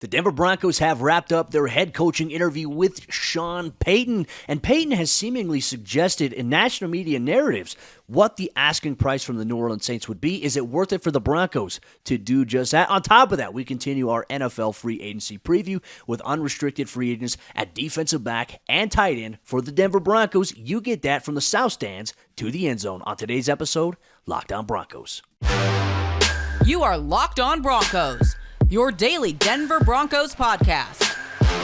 The Denver Broncos have wrapped up their head coaching interview with Sean Payton, and Payton has seemingly suggested in national media narratives what the asking price from the New Orleans Saints would be. Is it worth it for the Broncos to do just that? On top of that, we continue our NFL free agency preview with unrestricted free agents at defensive back and tight end for the Denver Broncos. You get that from the South Stands to the end zone on today's episode, Locked On Broncos. You are Locked On Broncos, your daily Denver Broncos podcast.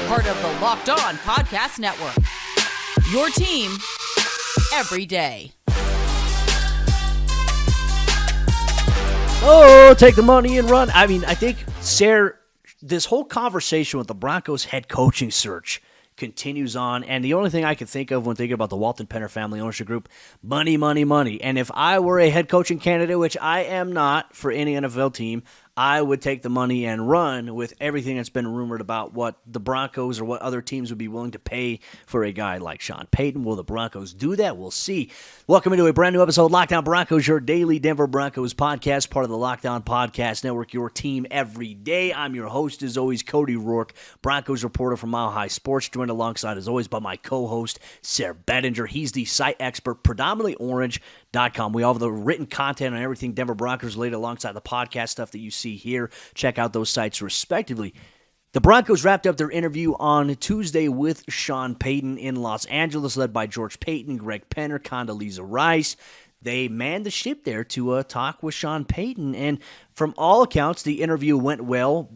Part of the Locked On Podcast Network. Your team every day. Oh, take the money and run. I think, Sayre, this whole conversation with the Broncos head coaching search continues on, and the only thing I can think of when thinking about the Walton Penner family ownership group, money, money, money. And if I were a head coaching candidate, which I am not for any NFL team, I would take the money and run with everything that's been rumored about what the Broncos or what other teams would be willing to pay for a guy like Sean Payton. Will the Broncos do that? We'll see. Welcome into a brand new episode of Locked On Broncos, your daily Denver Broncos podcast, part of the Locked On Podcast Network, your team every day. I'm your host, as always, Cody Roark, Broncos reporter from Mile High Sports, joined alongside, as always, by my co-host, Sayre Bedinger. He's the site expert, predominantly orange.com. We all have the written content on everything Denver Broncos related alongside the podcast stuff that you see here. Check out those sites respectively. The Broncos wrapped up their interview on Tuesday with Sean Payton in Los Angeles, led by George Paton, Greg Penner, Condoleezza Rice. They manned the ship there to talk with Sean Payton, and from all accounts, the interview went well.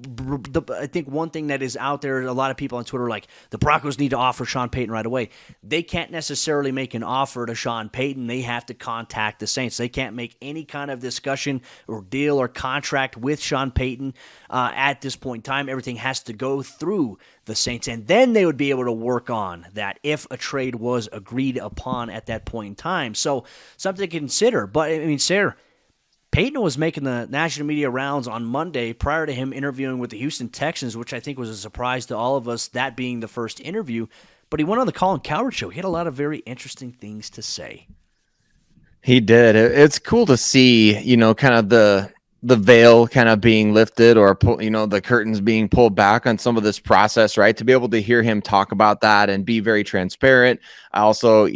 I think one thing that is out there, a lot of people on Twitter are like, the Broncos need to offer Sean Payton right away. They can't necessarily make an offer to Sean Payton. They have to contact the Saints. They can't make any kind of discussion or deal or contract with Sean Payton at this point in time. Everything has to go through the Saints, and then they would be able to work on that if a trade was agreed upon at that point in time. So something to consider. But, I mean, Sayre, Payton was making the national media rounds on Monday prior to him interviewing with the Houston Texans, which I think was a surprise to all of us, that being the first interview. But he went on the Colin Cowherd show. He had a lot of very interesting things to say. He did. It's cool to see, kind of the veil kind of being lifted, or, the curtains being pulled back on some of this process, right? To be able to hear him talk about that and be very transparent. I also,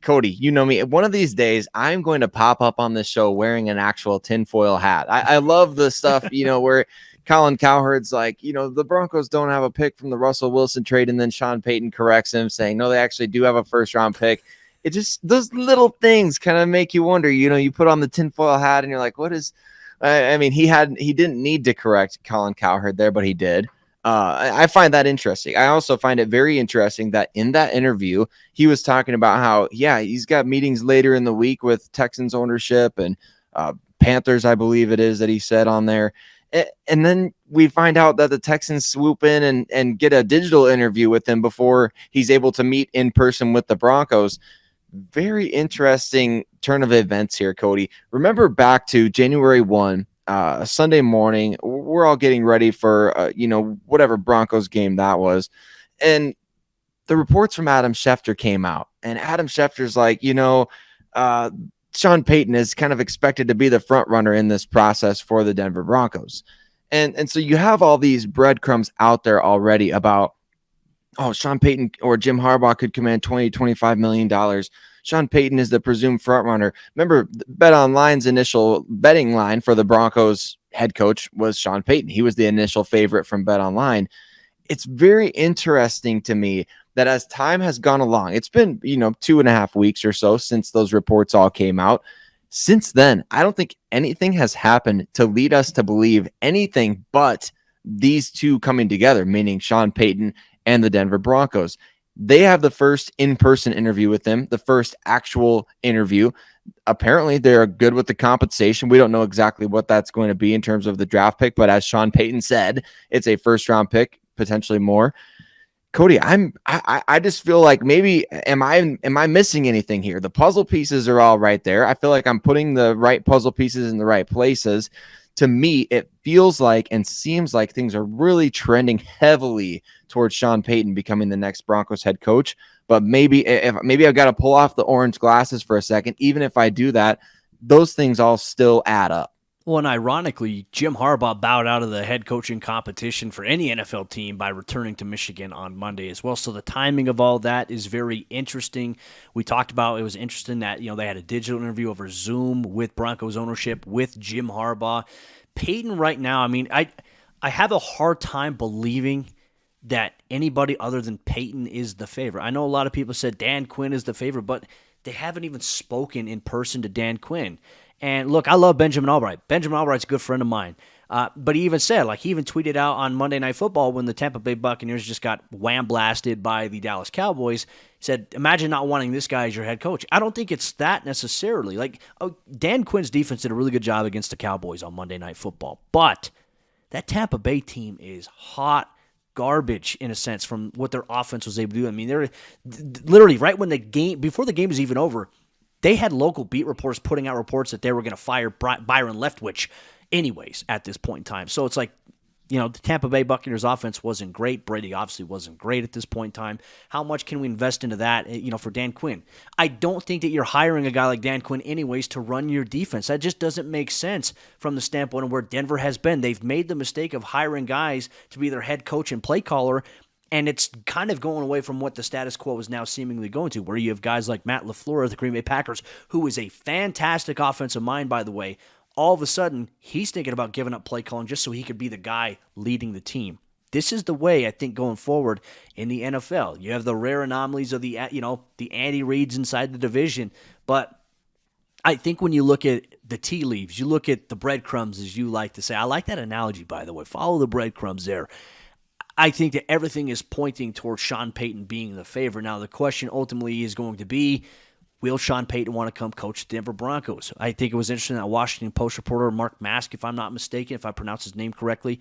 Cody, you know me, one of these days I'm going to pop up on this show wearing an actual tinfoil hat. I love the stuff, where Colin Cowherd's like, the Broncos don't have a pick from the Russell Wilson trade. And then Sean Payton corrects him saying, no, they actually do have a first round pick. It just, those little things kind of make you wonder, you put on the tinfoil hat and you're like, what is, he didn't need to correct Colin Cowherd there, but he did. I find that interesting. I also find it very interesting that in that interview, he was talking about how, he's got meetings later in the week with Texans ownership and Panthers, I believe it is, that he said on there. And then we find out that the Texans swoop in and get a digital interview with him before he's able to meet in person with the Broncos. Very interesting turn of events here, Cody. Remember back to January 1, Sunday morning, we're all getting ready for, whatever Broncos game that was. And the reports from Adam Schefter came out. And Adam Schefter's like, Sean Payton is kind of expected to be the front runner in this process for the Denver Broncos. And so you have all these breadcrumbs out there already about, Sean Payton or Jim Harbaugh could command $20-25 million. Sean Payton is the presumed front runner. Remember, BetOnline's initial betting line for the Broncos head coach was Sean Payton. He was the initial favorite from BetOnline. It's very interesting to me that as time has gone along, it's been, 2.5 weeks or so since those reports all came out. Since then, I don't think anything has happened to lead us to believe anything but these two coming together, meaning Sean Payton and the Denver Broncos. They have the first in-person interview with him, the first actual interview. Apparently, they're good with the compensation. We don't know exactly what that's going to be in terms of the draft pick, but as Sean Payton said, it's a first-round pick, potentially more. Cody, I just feel like maybe am I missing anything here? The puzzle pieces are all right there. I feel like I'm putting the right puzzle pieces in the right places. To me, it feels like and seems like things are really trending heavily towards Sean Payton becoming the next Broncos head coach. But maybe I've got to pull off the orange glasses for a second. Even if I do that, those things all still add up. Well, and ironically, Jim Harbaugh bowed out of the head coaching competition for any NFL team by returning to Michigan on Monday as well. So the timing of all that is very interesting. We talked about it was interesting that they had a digital interview over Zoom with Broncos ownership with Jim Harbaugh. Payton right now, I have a hard time believing that anybody other than Payton is the favorite. I know a lot of people said Dan Quinn is the favorite, but they haven't even spoken in person to Dan Quinn. And look, I love Benjamin Albright. Benjamin Albright's a good friend of mine. But he even said, he even tweeted out on Monday Night Football when the Tampa Bay Buccaneers just got wham blasted by the Dallas Cowboys. He said, imagine not wanting this guy as your head coach. I don't think it's that necessarily. Dan Quinn's defense did a really good job against the Cowboys on Monday Night Football. But that Tampa Bay team is hot garbage in a sense from what their offense was able to do. They're literally right when before the game was even over, they had local beat reports putting out reports that they were going to fire Byron Leftwich anyways at this point in time. So it's the Tampa Bay Buccaneers offense wasn't great. Brady obviously wasn't great at this point in time. How much can we invest into that, for Dan Quinn? I don't think that you're hiring a guy like Dan Quinn anyways to run your defense. That just doesn't make sense from the standpoint of where Denver has been. They've made the mistake of hiring guys to be their head coach and play caller, and it's kind of going away from what the status quo is now seemingly going to, where you have guys like Matt LaFleur of the Green Bay Packers, who is a fantastic offensive mind, by the way. All of a sudden, he's thinking about giving up play calling just so he could be the guy leading the team. This is the way, I think, going forward in the NFL. You have the rare anomalies of the Andy Reids inside the division, but I think when you look at the tea leaves, you look at the breadcrumbs, as you like to say. I like that analogy, by the way. Follow the breadcrumbs there. I think that everything is pointing towards Sean Payton being the favorite. Now, the question ultimately is going to be, will Sean Payton want to come coach the Denver Broncos? I think it was interesting that Washington Post reporter Mark Mask, if I'm not mistaken, if I pronounce his name correctly,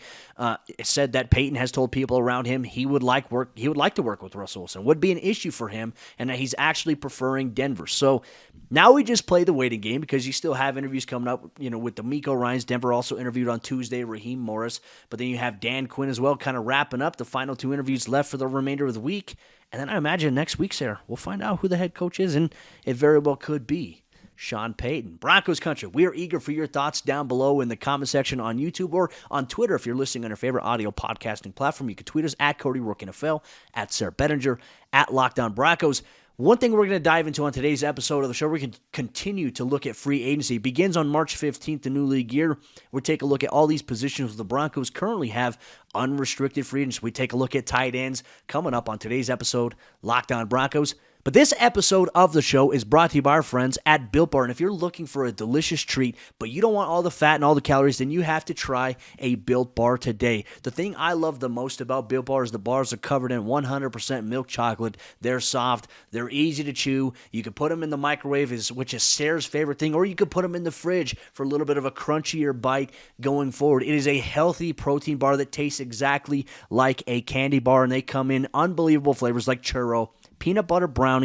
said that Payton has told people around him he would like to work with Russell Wilson. Would be an issue for him, and that he's actually preferring Denver. So now we just play the waiting game because you still have interviews coming up, with D'Amico Ryans. Denver also interviewed on Tuesday, Raheem Morris, but then you have Dan Quinn as well, kind of wrapping up the final 2 interviews left for the remainder of the week. And then I imagine next week, Sayre, we'll find out who the head coach is, and it very well could be Sean Payton. Broncos country, we are eager for your thoughts down below in the comment section on YouTube or on Twitter. If you're listening on your favorite audio podcasting platform, you can tweet us at Cody Roark NFL, at Sayre Bedinger, at Locked On Broncos. One thing we're going to dive into on today's episode of the show, we can continue to look at free agency. It begins on March 15th, the new league year. We'll take a look at all these positions the Broncos currently have unrestricted free agents. We take a look at tight ends coming up on today's episode, Locked On Broncos. But this episode of the show is brought to you by our friends at Built Bar. And if you're looking for a delicious treat, but you don't want all the fat and all the calories, then you have to try a Built Bar today. The thing I love the most about Built Bar is the bars are covered in 100% milk chocolate. They're soft. They're easy to chew. You can put them in the microwave, which is Sayre's favorite thing, or you could put them in the fridge for a little bit of a crunchier bite going forward. It is a healthy protein bar that tastes exactly like a candy bar, and they come in unbelievable flavors like churro, peanut butter brownie,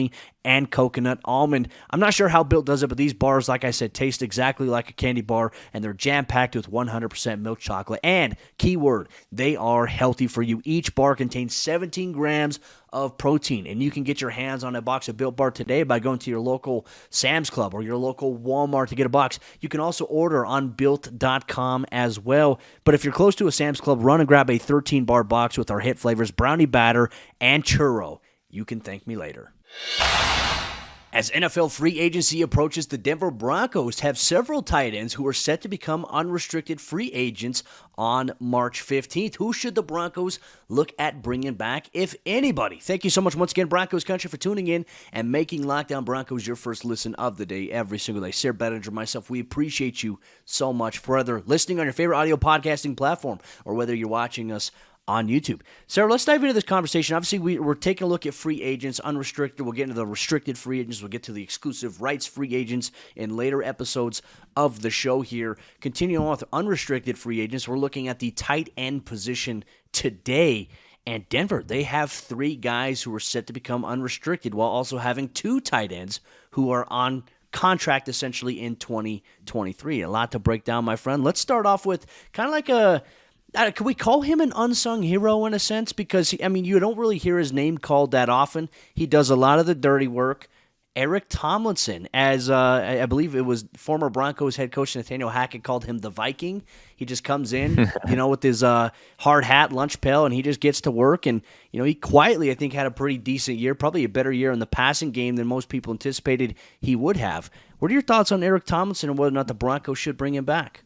and coconut almond. I'm not sure how Built does it, but these bars, like I said, taste exactly like a candy bar, and they're jam-packed with 100% milk chocolate. And, keyword, they are healthy for you. Each bar contains 17 grams of protein, and you can get your hands on a box of Built Bar today by going to your local Sam's Club or your local Walmart to get a box. You can also order on Built.com as well. But if you're close to a Sam's Club, run and grab a 13-bar box with our hit flavors, brownie batter and churro. You can thank me later. As NFL free agency approaches, the Denver Broncos have several tight ends who are set to become unrestricted free agents on March 15th. Who should the Broncos look at bringing back, if anybody? Thank you so much once again, Broncos Country, for tuning in and making Locked On Broncos your first listen of the day every single day. Sayre Bedinger, myself, we appreciate you so much for either listening on your favorite audio podcasting platform or whether you're watching us on YouTube. Sayre, let's dive into this conversation. Obviously, we're taking a look at free agents, unrestricted. We'll get into the restricted free agents. We'll get to the exclusive rights free agents in later episodes of the show here. Continuing on with unrestricted free agents, we're looking at the tight end position today. And Denver, they have 3 guys who are set to become unrestricted while also having 2 tight ends who are on contract essentially in 2023. A lot to break down, my friend. Let's start off with kind of like can we call him an unsung hero in a sense? Because, you don't really hear his name called that often. He does a lot of the dirty work, Eric Tomlinson, as I believe it was former Broncos head coach Nathaniel Hackett called him the Viking. He just comes in, with his hard hat, lunch pail, and he just gets to work. And, he quietly, I think, had a pretty decent year, probably a better year in the passing game than most people anticipated he would have. What are your thoughts on Eric Tomlinson and whether or not the Broncos should bring him back?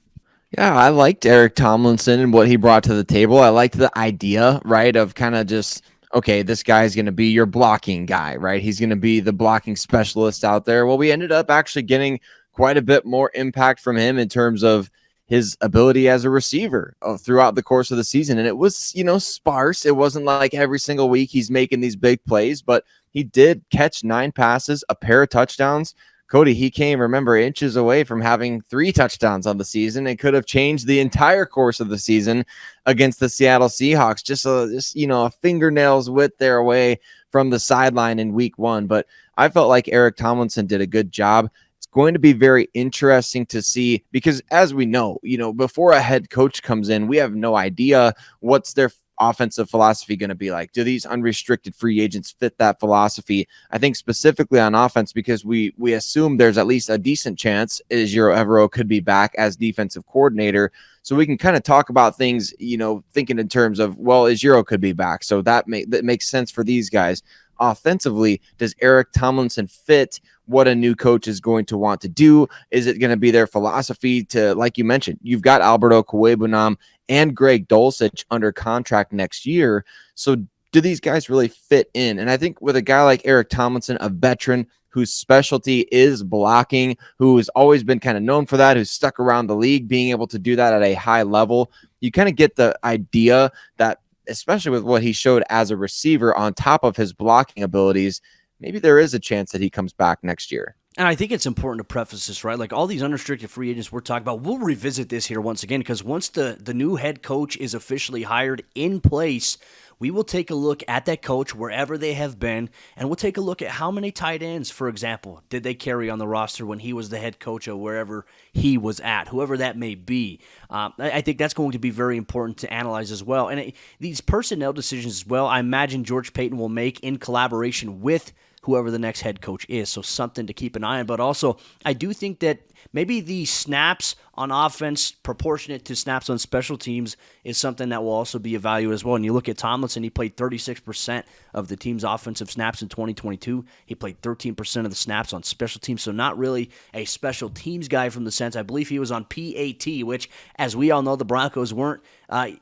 Yeah, I liked Eric Tomlinson and what he brought to the table. I liked the idea, right, of kind of just, okay, this guy's going to be your blocking guy, right? He's going to be the blocking specialist out there. Well, we ended up actually getting quite a bit more impact from him in terms of his ability as a receiver throughout the course of the season. And it was, sparse. It wasn't like every single week he's making these big plays, but he did catch 9 passes, a pair of touchdowns. Cody, he came, remember, inches away from having 3 touchdowns on the season and could have changed the entire course of the season against the Seattle Seahawks. Just a fingernails width there away from the sideline in week 1. But I felt like Eric Tomlinson did a good job. It's going to be very interesting to see because, as we know, before a head coach comes in, we have no idea what's their offensive philosophy going to be like. Do these unrestricted free agents fit that philosophy? I think specifically on offense, because we assume there's at least a decent chance Ejiro Evero could be back as defensive coordinator. So we can kind of talk about things, thinking in terms of, well, Ejiro could be back. So that makes sense for these guys. Offensively, does Eric Tomlinson fit what a new coach is going to want to do? Is it going to be their philosophy to, like you mentioned, you've got Alberto Cuevonam and Greg Dulcich under contract next year. So do these guys really fit in? And I think with a guy like Eric Tomlinson, a veteran whose specialty is blocking, who has always been kind of known for that, who's stuck around the league, being able to do that at a high level, you kind of get the idea that, especially with what he showed as a receiver on top of his blocking abilities, maybe there is a chance that he comes back next year. And I think it's important to preface this, right? Like all these unrestricted free agents we're talking about, we'll revisit this here once again because once the new head coach is officially hired in place, we will take a look at that coach wherever they have been, and we'll take a look at how many tight ends, for example, did they carry on the roster when he was the head coach of wherever he was at, whoever that may be. I think that's going to be very important to analyze as well. And these personnel decisions as well, I imagine George Payton will make in collaboration with whoever the next head coach is. So something to keep an eye on. But also, I do think that maybe the snaps on offense proportionate to snaps on special teams is something that will also be evaluated as well. And you look at Tomlinson, he played 36% of the team's offensive snaps in 2022. He played 13% of the snaps on special teams. So not really a special teams guy from the sense. I believe he was on PAT, which, as we all know, the Broncos weren't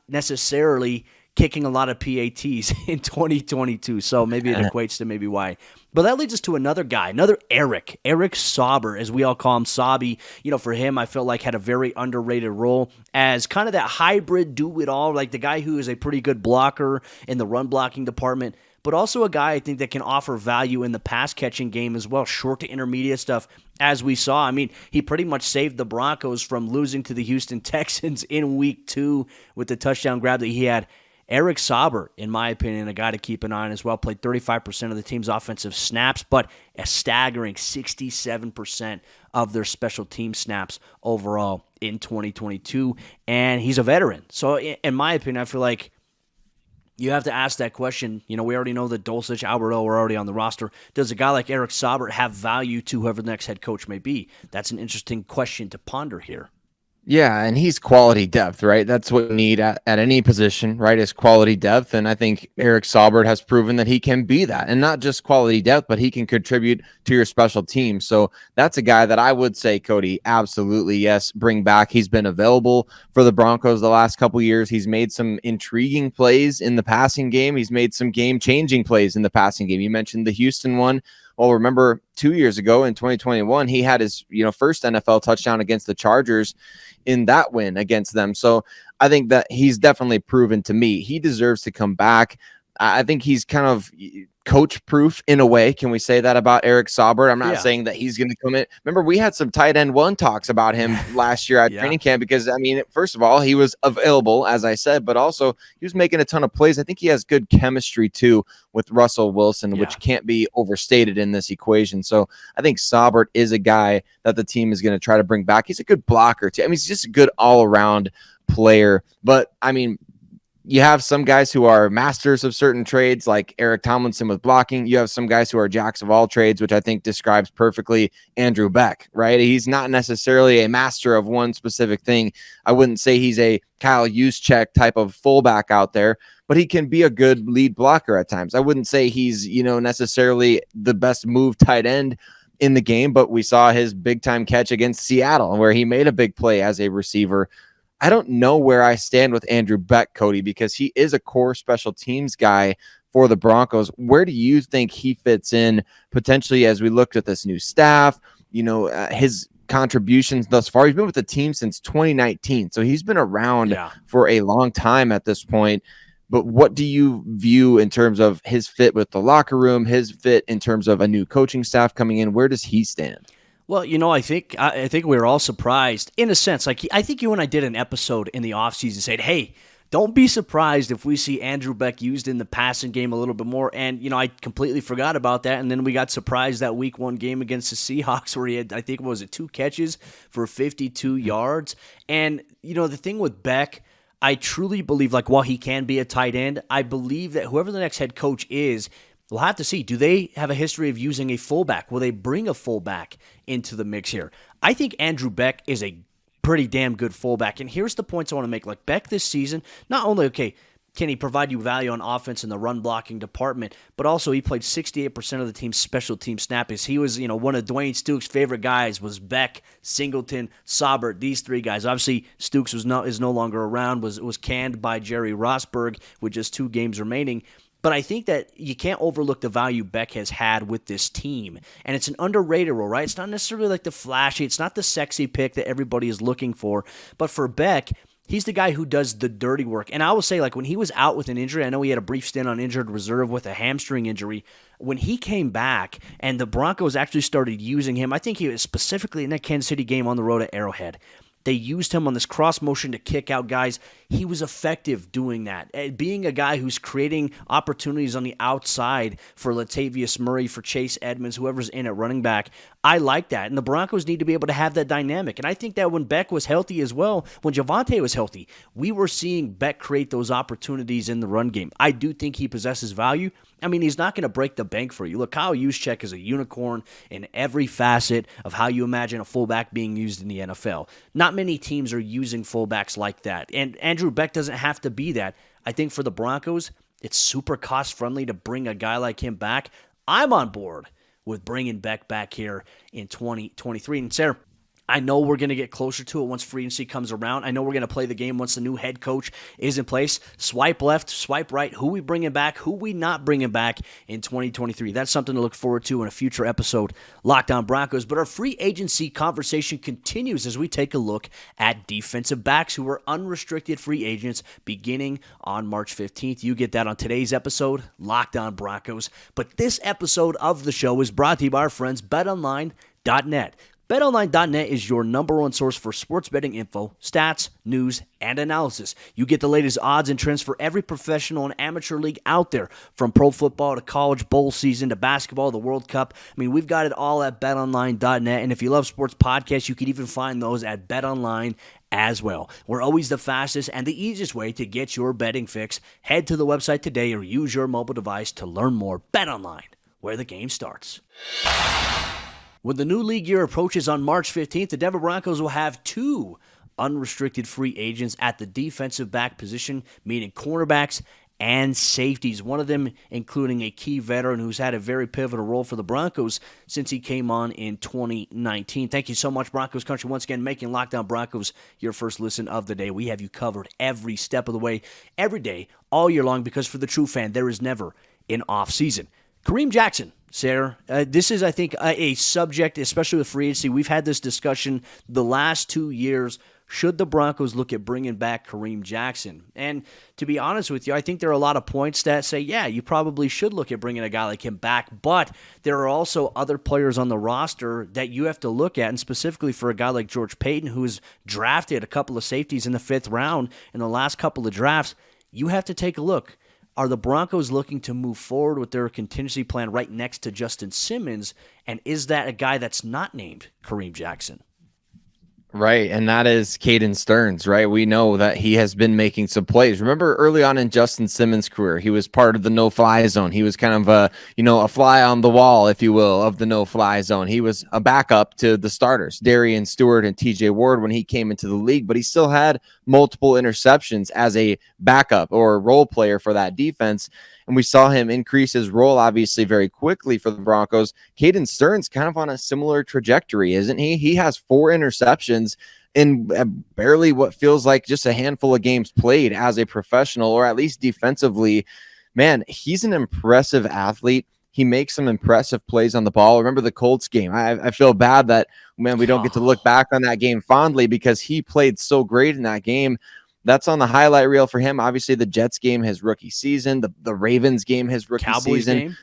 necessarily kicking a lot of PATs in 2022, so maybe it equates to maybe why. But that leads us to another guy, another Eric Saubert, as we all call him, Sabi. For him, I felt like had a very underrated role as kind of that hybrid do-it-all, like the guy who is a pretty good blocker in the run-blocking department, but also a guy I think that can offer value in the pass-catching game as well, short to intermediate stuff, as we saw. I mean, he pretty much saved the Broncos from losing to the Houston Texans in Week 2 with the touchdown grab that he had. Eric Saubert, in my opinion, a guy to keep an eye on as well, played 35% of the team's offensive snaps, but a staggering 67% of their special team snaps overall in 2022, and he's a veteran. So, in my opinion, I feel like you have to ask that question. We already know that Dulcich, Alberto are already on the roster. Does a guy like Eric Saubert have value to whoever the next head coach may be? That's an interesting question to ponder here. Yeah, and he's quality depth, right? That's what you need at any position, right, is quality depth. And I think Eric Saubert has proven that he can be that. And not just quality depth, but he can contribute to your special team. So that's a guy that I would say, Cody, absolutely, yes, bring back. He's been available for the Broncos the last couple of years. He's made some intriguing plays in the passing game. He's made some game-changing plays in the passing game. You mentioned the Houston one. Well, remember 2 years ago in 2021, he had his first NFL touchdown against the Chargers in that win against them. So I think that he's definitely proven to me he deserves to come back. I think he's kind of coach proof in a way. Can we say that about Eric Saubert? I'm not saying that he's going to come in. Remember, we had some tight end one talks about him last year at training camp because, first of all, he was available, as I said, but also he was making a ton of plays. I think he has good chemistry too with Russell Wilson, which can't be overstated in this equation. So I think Saubert is a guy that the team is going to try to bring back. He's a good blocker too. He's just a good all around player. But you have some guys who are masters of certain trades, like Eric Tomlinson with blocking. You have some guys who are jacks of all trades, which I think describes perfectly Andrew Beck, right? He's not necessarily a master of one specific thing. I wouldn't say he's a Kyle Juszczyk type of fullback out there, but he can be a good lead blocker at times. I wouldn't say he's, necessarily the best move tight end in the game, but we saw his big time catch against Seattle where he made a big play as a receiver. I don't know where I stand with Andrew Beck, Cody, because he is a core special teams guy for the Broncos. Where do you think he fits in potentially as we looked at this new staff? His contributions thus far. He's been with the team since 2019, so he's been around for a long time at this point. But what do you view in terms of his fit with the locker room, his fit in terms of a new coaching staff coming in? Where does he stand? Well, I think we were all surprised in a sense. Like, I think you and I did an episode in the offseason saying, hey, don't be surprised if we see Andrew Beck used in the passing game a little bit more. And, I completely forgot about that. And then we got surprised that week 1 game against the Seahawks where he had, I think, 2 catches for 52 yards. And, the thing with Beck, I truly believe, like, while he can be a tight end, I believe that whoever the next head coach is, we'll have to see. Do they have a history of using a fullback? Will they bring a fullback into the mix here? I think Andrew Beck is a pretty damn good fullback. And here's the points I want to make. Like, Beck this season, not only, can he provide you value on offense in the run blocking department, but also he played 68% of the team's special team snaps. He was, one of Dwayne Stukes' favorite guys was Beck, Singleton, Saubert, these 3 guys. Obviously, Stukes is no longer around, was canned by Jerry Rosburg with just 2 games remaining. But I think that you can't overlook the value Beck has had with this team. And it's an underrated role, right? It's not necessarily like the flashy, it's not the sexy pick that everybody is looking for. But for Beck, he's the guy who does the dirty work. And I will say, like, when he was out with an injury, I know he had a brief stint on injured reserve with a hamstring injury. When he came back and the Broncos actually started using him, I think he was specifically in that Kansas City game on the road at Arrowhead. They used him on this cross motion to kick out guys. He was effective doing that. Being a guy who's creating opportunities on the outside for Latavius Murray, for Chase Edmonds, whoever's in at running back, I like that. And the Broncos need to be able to have that dynamic. And I think that when Beck was healthy as well, when Javonte was healthy, we were seeing Beck create those opportunities in the run game. I do think he possesses value. I mean, he's not going to break the bank for you. Look, Kyle Juszczyk is a unicorn in every facet of how you imagine a fullback being used in the NFL. Not many teams are using fullbacks like that. And Andrew Beck doesn't have to be that. I think for the Broncos, it's super cost-friendly to bring a guy like him back. I'm on board with bringing Beck back here in 2023. And Sayre, I know we're going to get closer to it once free agency comes around. I know we're going to play the game once the new head coach is in place. Swipe left, swipe right. Who we bringing back, who we not bringing back in 2023. That's something to look forward to in a future episode, Locked On Broncos. But our free agency conversation continues as we take a look at defensive backs who are unrestricted free agents beginning on March 15th. You get that on today's episode, Locked On Broncos. But this episode of the show is brought to you by our friends BetOnline.net. BetOnline.net is your number 1 source for sports betting info, stats, news, and analysis. You get the latest odds and trends for every professional and amateur league out there, from pro football to college bowl season to basketball, the World Cup. I mean, we've got it all at BetOnline.net, and if you love sports podcasts, you can even find those at BetOnline as well. We're always the fastest and the easiest way to get your betting fix. Head to the website today or use your mobile device to learn more. BetOnline, where the game starts. When the new league year approaches on March 15th, the Denver Broncos will have 2 unrestricted free agents at the defensive back position, meaning cornerbacks and safeties. One of them including a key veteran who's had a very pivotal role for the Broncos since he came on in 2019. Thank you so much, Broncos Country, once again making Locked On Broncos your first listen of the day. We have you covered every step of the way, every day, all year long, because for the true fan, there is never an off season. Kareem Jackson, Sayre, this is, I think, a subject, especially with free agency. We've had this discussion the last 2 years. Should the Broncos look at bringing back Kareem Jackson? And to be honest with you, I think there are a lot of points that say, yeah, you probably should look at bringing a guy like him back. But there are also other players on the roster that you have to look at, and specifically for a guy like George Payton, who has drafted a couple of safeties in the 5th round in the last couple of drafts, you have to take a look. Are the Broncos looking to move forward with their contingency plan right next to Justin Simmons? And is that a guy that's not named Kareem Jackson? Right, and that is Caden Stearns, right? We know that he has been making some plays. Remember early on in Justin Simmons' career, he was part of the no-fly zone. He was kind of a fly on the wall, if you will, of the no-fly zone. He was a backup to the starters, Darian Stewart and TJ Ward, when he came into the league, but he still had multiple interceptions as a backup or a role player for that defense. And we saw him increase his role, obviously, very quickly for the Broncos. Caden Stearns kind of on a similar trajectory, isn't he? He has 4 interceptions in barely what feels like just a handful of games played as a professional, or at least defensively. Man, he's an impressive athlete. He makes some impressive plays on the ball. Remember the Colts game? I feel bad that, man, we don't get to look back on that game fondly because he played so great in that game. That's on the highlight reel for him. Obviously, the Jets game, his rookie season. The Ravens game, his rookie season. Game?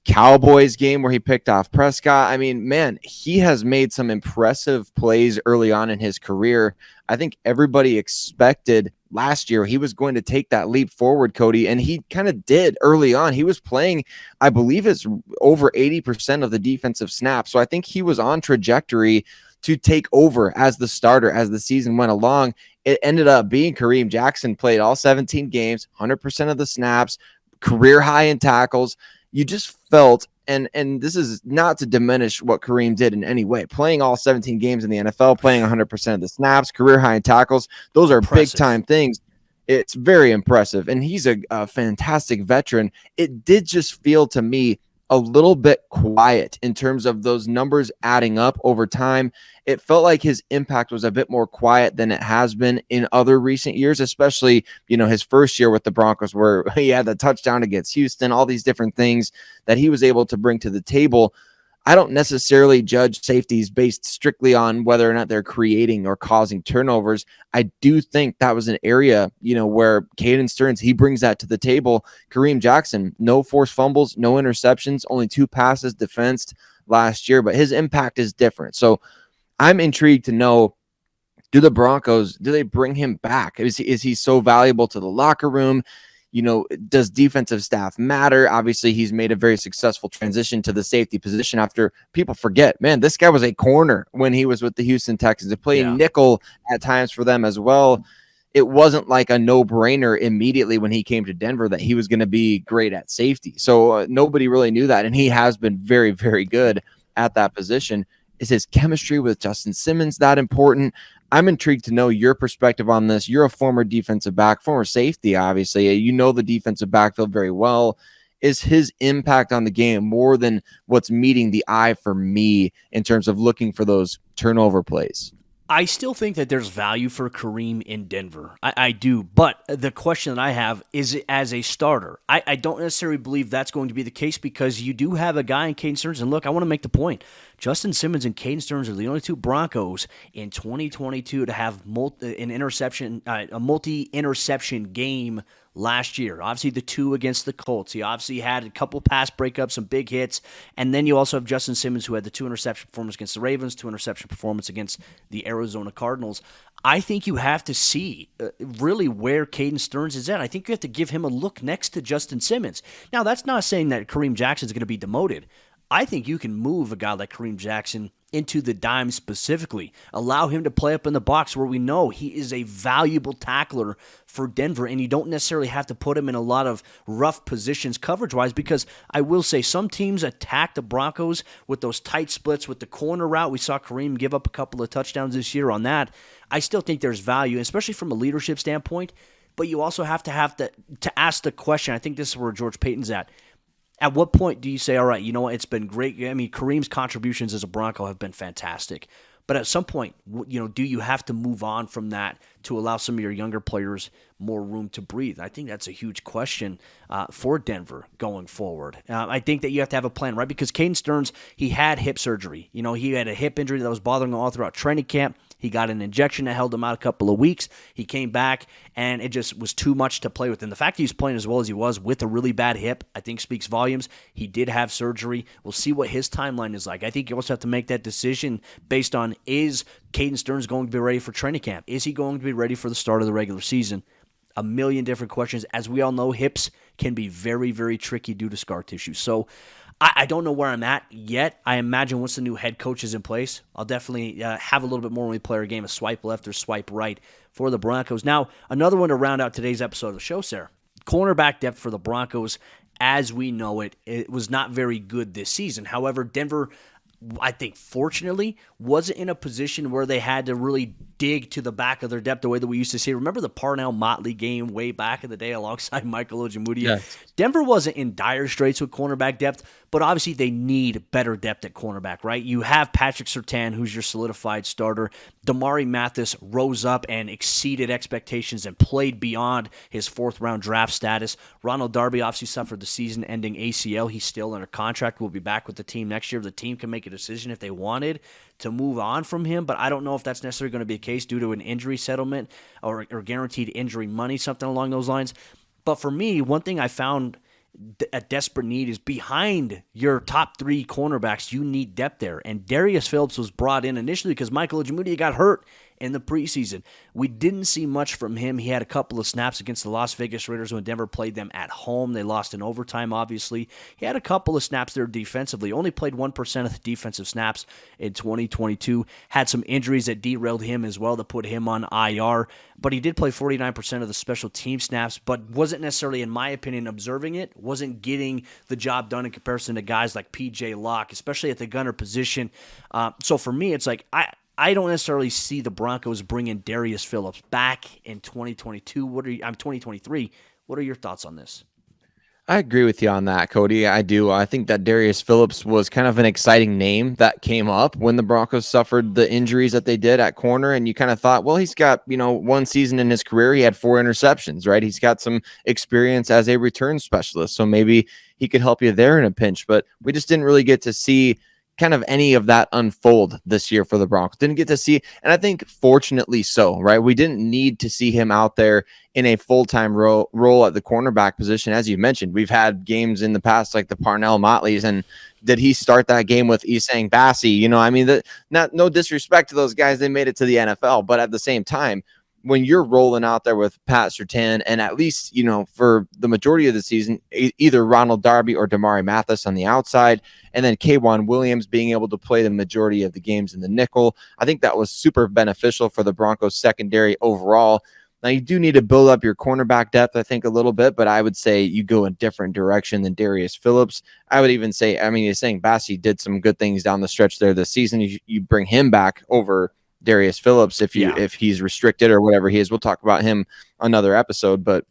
Cowboys game where he picked off Prescott. I mean, man, he has made some impressive plays early on in his career. I think everybody expected last year he was going to take that leap forward, Cody, and he kind of did early on. He was playing, I believe it's over 80% of the defensive snaps. So I think he was on trajectory to take over as the starter as the season went along. It ended up being Kareem Jackson played all 17 games, 100% of the snaps, career high in tackles. You just felt, and this is not to diminish what Kareem did in any way, playing all 17 games in the NFL, playing 100% of the snaps, career high in tackles. Those are big time things. It's very impressive. And he's a fantastic veteran. It did just feel to me a little bit quiet in terms of those numbers adding up over time. It felt like his impact was a bit more quiet than it has been in other recent years, especially, his first year with the Broncos where he had the touchdown against Houston, all these different things that he was able to bring to the table. I don't necessarily judge safeties based strictly on whether or not they're creating or causing turnovers. I do think that was an area, where Caden Stearns, he brings that to the table. Kareem Jackson, no forced fumbles, no interceptions, only 2 passes defensed last year, but his impact is different. So I'm intrigued to know, do the Broncos, do they bring him back? Is he so valuable to the locker room? Does defensive staff matter? Obviously, he's made a very successful transition to the safety position after people forget, man, this guy was a corner when he was with the Houston Texans. He played nickel at times for them as well. It wasn't like a no-brainer immediately when he came to Denver that he was going to be great at safety. So nobody really knew that, and he has been very, very good at that position. Is his chemistry with Justin Simmons that important? I'm intrigued to know your perspective on this. You're a former defensive back, former safety, obviously. You know the defensive backfield very well. Is his impact on the game more than what's meeting the eye for me in terms of looking for those turnover plays? I still think that there's value for Kareem in Denver. I do. But the question that I have is as a starter. I don't necessarily believe that's going to be the case because you do have a guy in Caden Stearns. And look, I want to make the point. Justin Simmons and Caden Stearns are the only 2 Broncos in 2022 to have a multi-interception game last year. Obviously, the 2 against the Colts. He obviously had a couple pass breakups, some big hits. And then you also have Justin Simmons, who had the 2 interception performance against the Ravens, 2 interception performance against the Arizona Cardinals. I think you have to see really where Caden Stearns is at. I think you have to give him a look next to Justin Simmons. Now, that's not saying that Kareem Jackson is going to be demoted. I think you can move a guy like Kareem Jackson into the dime specifically. Allow him to play up in the box where we know he is a valuable tackler for Denver, and you don't necessarily have to put him in a lot of rough positions coverage-wise because I will say some teams attack the Broncos with those tight splits with the corner route. We saw Kareem give up a couple of touchdowns this year on that. I still think there's value, especially from a leadership standpoint, but you also have to ask the question. I think this is where George Payton's at. At what point do you say, all right, you know what, it's been great. I mean, Kareem's contributions as a Bronco have been fantastic. But at some point, do you have to move on from that to allow some of your younger players more room to breathe? I think that's a huge question for Denver going forward. I think that you have to have a plan, right? Because Caden Stearns, he had hip surgery. He had a hip injury that was bothering him all throughout training camp. He got an injection that held him out a couple of weeks. He came back, and it just was too much to play with. And the fact that he's playing as well as he was with a really bad hip, I think speaks volumes. He did have surgery. We'll see what his timeline is like. I think you also have to make that decision based on, is Caden Stearns going to be ready for training camp? Is he going to be ready for the start of the regular season? A million different questions. As we all know, hips can be very, very tricky due to scar tissue. So I don't know where I'm at yet. I imagine once the new head coach is in place, I'll definitely have a little bit more when we play our game of swipe left or swipe right for the Broncos. Now, another one to round out today's episode of the show, Sayre. Cornerback depth for the Broncos, as we know it was not very good this season. However, Denver, I think, fortunately, wasn't in a position where they had to really dig to the back of their depth the way that we used to see. Remember the Parnell-Motley game way back in the day alongside Michael Ojemudia? Yes. Denver wasn't in dire straits with cornerback depth, but obviously they need better depth at cornerback, right? You have Patrick Surtain, who's your solidified starter. Damari Mathis rose up and exceeded expectations and played beyond his fourth-round draft status. Ronald Darby obviously suffered the season-ending ACL. He's still under contract. Will be back with the team next year. The team can make a decision if they wanted to move on from him, but I don't know if that's necessarily going to be the case due to an injury settlement or guaranteed injury money, something along those lines. But for me, one thing I found a desperate need is behind your top three cornerbacks, you need depth there. And Darius Phillips was brought in initially because Michael Ojemudia got hurt in the preseason. We didn't see much from him. He had a couple of snaps against the Las Vegas Raiders when Denver played them at home. They lost in overtime, obviously. He had a couple of snaps there defensively. Only played 1% of the defensive snaps in 2022. Had some injuries that derailed him as well that put him on IR. But he did play 49% of the special team snaps, but wasn't necessarily, in my opinion, observing it. Wasn't getting the job done in comparison to guys like P.J. Locke, especially at the gunner position. So for me, it's like I don't necessarily see the Broncos bringing Darius Phillips back in 2022. 2023. What are your thoughts on this? I agree with you on that, Cody. I do. I think that Darius Phillips was kind of an exciting name that came up when the Broncos suffered the injuries that they did at corner. And you kind of thought, well, he's got, one season in his career, he had 4 interceptions, right? He's got some experience as a return specialist. So maybe he could help you there in a pinch. But we just didn't really get to see kind of any of that unfold this year for the Broncos. Didn't get to see, and I think fortunately so, right? We didn't need to see him out there in a full-time role at the cornerback position. As you mentioned, we've had games in the past like the Parnell Motleys, and did he start that game with Isang Bassi? No disrespect to those guys, they made it to the NFL, but at the same time, when you're rolling out there with Pat Surtain and at least, for the majority of the season, either Ronald Darby or Damari Mathis on the outside, and then K'Wan Williams being able to play the majority of the games in the nickel, I think that was super beneficial for the Broncos secondary overall. Now, you do need to build up your cornerback depth, I think, a little bit, but I would say you go a different direction than Darius Phillips. I would even say, you're saying Bassi did some good things down the stretch there this season. You bring him back over Darius Phillips if he's restricted or whatever he is. We'll talk about him another episode, but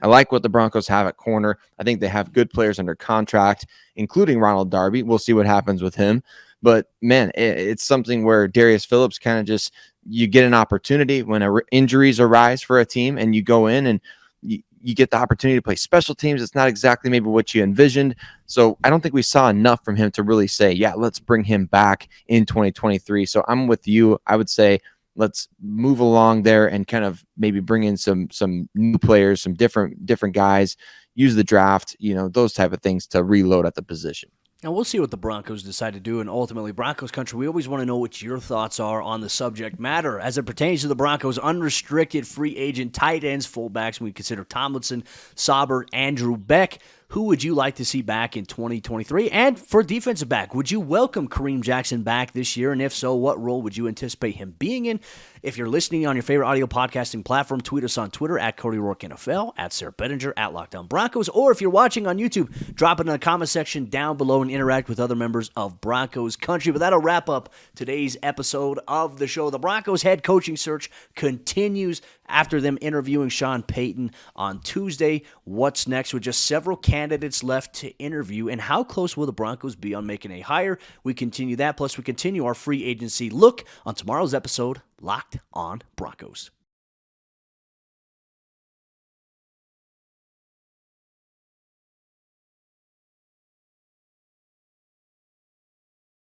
I like what the Broncos have at corner. I think they have good players under contract, including Ronald Darby. We'll see what happens with him. But, man, it's something where Darius Phillips kind of just, you get an opportunity when injuries arise for a team and you go in and you get the opportunity to play special teams. It's not exactly maybe what you envisioned. So I don't think we saw enough from him to really say, yeah, let's bring him back in 2023. So I'm with you. I would say let's move along there and kind of maybe bring in some new players, some different guys, use the draft, those type of things to reload at the position. And we'll see what the Broncos decide to do. And ultimately, Broncos country, we always want to know what your thoughts are on the subject matter as it pertains to the Broncos' unrestricted free agent tight ends, fullbacks. We consider Tomlinson, Saubert, Andrew, Beck. Who would you like to see back in 2023? And for defensive back, would you welcome Kareem Jackson back this year? And if so, what role would you anticipate him being in? If you're listening on your favorite audio podcasting platform, tweet us on Twitter at Cody Roark NFL, at Sayre Bedinger, at Lockdown Broncos. Or if you're watching on YouTube, drop it in the comment section down below and interact with other members of Broncos country. But that'll wrap up today's episode of the show. The Broncos head coaching search continues after them interviewing Sean Payton on Tuesday. What's next with just several candidates left to interview, and how close will the Broncos be on making a hire? We continue that, plus we continue our free agency look on tomorrow's episode, Locked on Broncos.